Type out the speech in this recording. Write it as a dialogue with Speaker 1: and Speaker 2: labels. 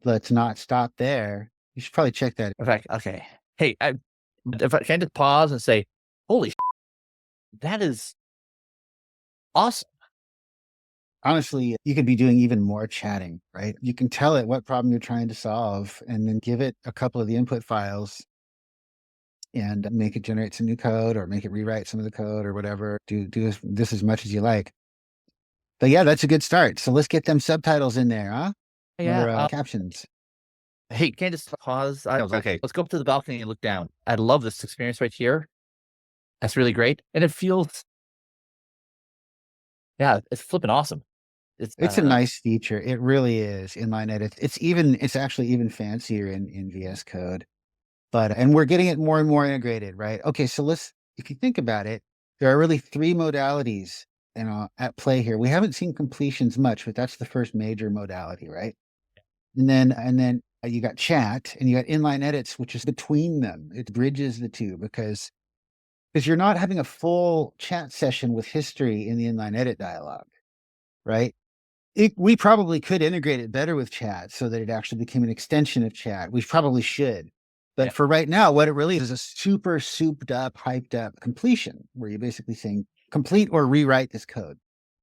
Speaker 1: let's not stop there. You should probably check that.
Speaker 2: In fact, okay. Hey, if I can just pause and say, holy, that is awesome.
Speaker 1: Honestly, you could be doing even more chatting, right? You can tell it what problem you're trying to solve and then give it a couple of the input files and make it generate some new code or make it rewrite some of the code or whatever. Do this as much as you like. But yeah, that's a good start. So let's get them subtitles in there, huh?
Speaker 2: Yeah.
Speaker 1: Or captions.
Speaker 2: Hey, can I just pause? I was okay. Let's go up to the balcony and look down. I love this experience right here. That's really great. And it feels, yeah, it's flipping awesome.
Speaker 1: It's a nice feature. It really is. Inline edit. It's actually even fancier in VS Code. And we're getting it more and more integrated, right? Okay, so if you think about it, there are really three modalities, at play here. We haven't seen completions much, but that's the first major modality, right? And then you got chat and you got inline edits, which is between them. It bridges the two because you're not having a full chat session with history in the inline edit dialog, right? We probably could integrate it better with chat so that it actually became an extension of chat. We probably should. But for right now, what it really is a super souped up, hyped up completion where you're basically saying complete or rewrite this code.